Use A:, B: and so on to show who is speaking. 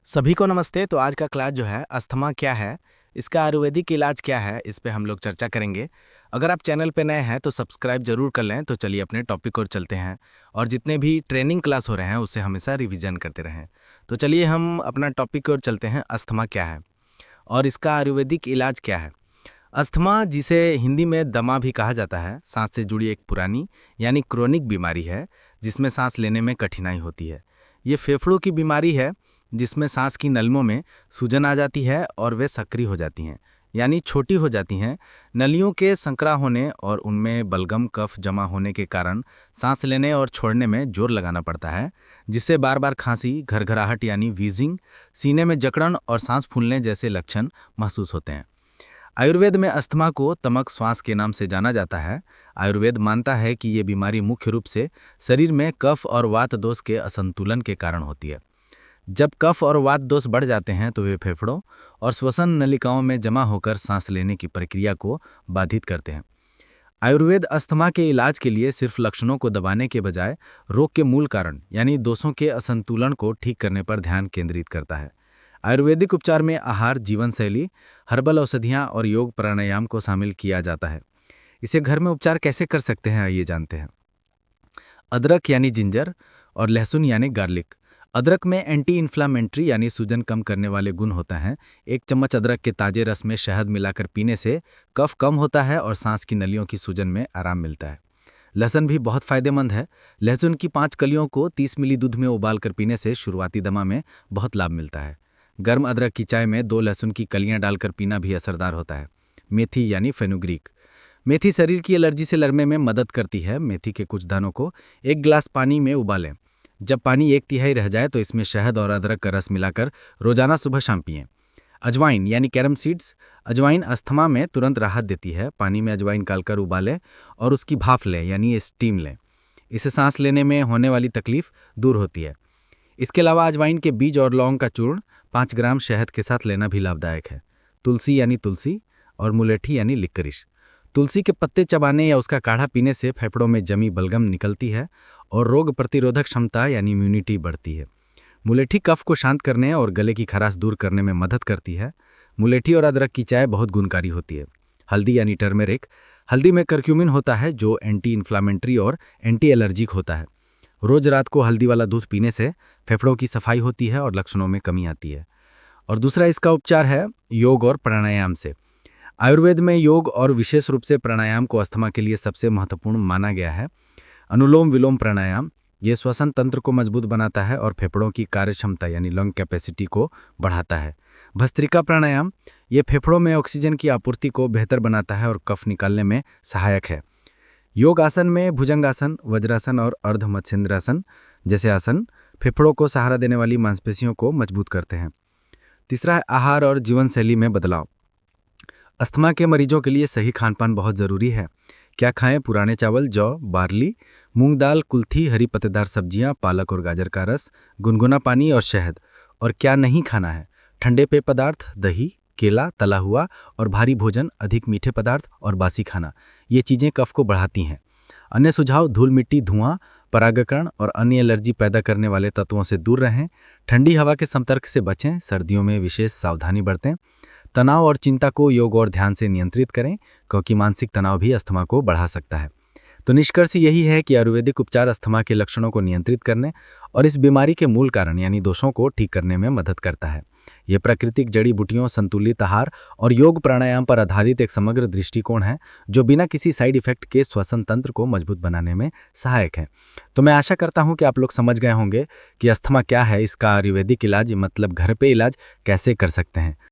A: सभी को नमस्ते। तो आज का क्लास जो है अस्थमा क्या है, इसका आयुर्वेदिक इलाज क्या है, इस पे हम लोग चर्चा करेंगे। अगर आप चैनल पे नए हैं तो सब्सक्राइब जरूर कर लें। तो चलिए अपने टॉपिक और चलते हैं, और जितने भी ट्रेनिंग क्लास हो रहे हैं उससे हमेशा रिवीजन करते रहें। तो चलिए हम अपना टॉपिक और चलते हैं, अस्थमा क्या है और इसका आयुर्वेदिक इलाज क्या है। अस्थमा, जिसे हिंदी में दमा भी कहा जाता है, सांस से जुड़ी एक पुरानी यानी क्रोनिक बीमारी है जिसमें सांस लेने में कठिनाई होती है। ये फेफड़ों की बीमारी है जिसमें सांस की नलियों में सूजन आ जाती है और वे सक्रिय हो जाती हैं, यानी छोटी हो जाती हैं। नलियों के संकरा होने और उनमें बलगम कफ जमा होने के कारण सांस लेने और छोड़ने में जोर लगाना पड़ता है, जिससे बार बार खांसी, घरघराहट यानी वीजिंग, सीने में जकड़न और सांस फूलने जैसे लक्षण महसूस होते हैं। आयुर्वेद में अस्थमा को तमक श्वास के नाम से जाना जाता है। आयुर्वेद मानता है कि ये बीमारी मुख्य रूप से शरीर में कफ और वात दोष के असंतुलन के कारण होती है। जब कफ और वात दोष बढ़ जाते हैं तो वे फेफड़ों और श्वसन नलिकाओं में जमा होकर सांस लेने की प्रक्रिया को बाधित करते हैं। आयुर्वेद अस्थमा के इलाज के लिए सिर्फ लक्षणों को दबाने के बजाय रोग के मूल कारण यानी दोषों के असंतुलन को ठीक करने पर ध्यान केंद्रित करता है। आयुर्वेदिक उपचार में आहार, जीवन शैली, हर्बल औषधियाँ और योग प्राणायाम को शामिल किया जाता है। इसे घर में उपचार कैसे कर सकते हैं, आइए जानते हैं। अदरक यानी जिंजर और लहसुन यानी गार्लिक। अदरक में एंटी इन्फ्लामेंट्री यानी सूजन कम करने वाले गुण होता है। 1 चम्मच अदरक के ताजे रस में शहद मिलाकर पीने से कफ कम होता है और सांस की नलियों की सूजन में आराम मिलता है। लहसुन भी बहुत फायदेमंद है। लहसुन की 5 कलियों को 30 मिली दूध में उबालकर पीने से शुरुआती दमा में बहुत लाभ मिलता है। गर्म अदरक की चाय में 2 लहसुन की कलियां डालकर पीना भी असरदार होता है। मेथी यानी फेनुग्रीक। मेथी शरीर की एलर्जी से लड़ने में मदद करती है। मेथी के कुछ दानों को 1 गिलास पानी में उबालें। जब पानी 1/3 रह जाए तो इसमें शहद और अदरक का रस मिलाकर रोजाना सुबह शाम पिएं। अजवाइन यानी कैरम सीड्स। अजवाइन अस्थमा में तुरंत राहत देती है। पानी में अजवाइन डालकर उबालें और उसकी भाप लें यानी स्टीम लें। इससे सांस लेने में होने वाली तकलीफ दूर होती है। इसके अलावा अजवाइन के बीज और लौंग का चूर्ण 5 ग्राम शहद के साथ लेना भी लाभदायक है। तुलसी यानी तुलसी और मुलेठी यानी लिक्करिश। तुलसी के पत्ते चबाने या उसका काढ़ा पीने से फेफड़ों में जमी बलगम निकलती है और रोग प्रतिरोधक क्षमता यानी इम्यूनिटी बढ़ती है। मुलेठी कफ को शांत करने और गले की खराश दूर करने में मदद करती है। मुलेठी और अदरक की चाय बहुत गुणकारी होती है। हल्दी यानी टर्मेरिक। हल्दी में करक्यूमिन होता है जो एंटी इन्फ्लामेंट्री और एंटी एलर्जिक होता है। रोज रात को हल्दी वाला दूध पीने से फेफड़ों की सफाई होती है और लक्षणों में कमी आती है। और दूसरा इसका उपचार है योग और प्राणायाम से। आयुर्वेद में योग और विशेष रूप से प्राणायाम को अस्थमा के लिए सबसे महत्वपूर्ण माना गया है। अनुलोम विलोम प्राणायाम ये श्वसन तंत्र को मजबूत बनाता है और फेफड़ों की कार्यक्षमता यानी लंग कैपेसिटी को बढ़ाता है। भस्त्रिका प्राणायाम ये फेफड़ों में ऑक्सीजन की आपूर्ति को बेहतर बनाता है और कफ निकालने में सहायक है। योग आसन में भुजंगासन, वज्रासन और अर्ध मत्स्येंद्रासन जैसे आसन फेफड़ों को सहारा देने वाली मांसपेशियों को मजबूत करते हैं। तीसरा है आहार और जीवन शैली में बदलाव। अस्थमा के मरीजों के लिए सही खानपान बहुत जरूरी है। क्या खाएं? पुराने चावल, जौ, बार्ली, मूंग दाल, कुल्थी, हरी पत्तेदार सब्जियां, पालक और गाजर का रस, गुनगुना पानी और शहद। और क्या नहीं खाना है? ठंडे पेय पदार्थ, दही, केला, तला हुआ और भारी भोजन, अधिक मीठे पदार्थ और बासी खाना, ये चीजें कफ को बढ़ाती हैं। अन्य सुझाव: धूल मिट्टी, धुआं, परागकण और अन्य एलर्जी पैदा करने वाले तत्वों से दूर रहें। ठंडी हवा के संपर्क से बचें। सर्दियों में विशेष सावधानी बरतें। तनाव और चिंता को योग और ध्यान से नियंत्रित करें, क्योंकि मानसिक तनाव भी अस्थमा को बढ़ा सकता है। तो निष्कर्ष यही है कि आयुर्वेदिक उपचार अस्थमा के लक्षणों को नियंत्रित करने और इस बीमारी के मूल कारण यानी दोषों को ठीक करने में मदद करता है। यह प्राकृतिक जड़ी बूटियों, संतुलित आहार और योग प्राणायाम पर आधारित एक समग्र दृष्टिकोण है जो बिना किसी साइड इफेक्ट के श्वसन तंत्र को मजबूत बनाने में सहायक है। तो मैं आशा करता हूं कि आप लोग समझ गए होंगे कि अस्थमा क्या है, इसका आयुर्वेदिक इलाज मतलब घर पे इलाज कैसे कर सकते हैं।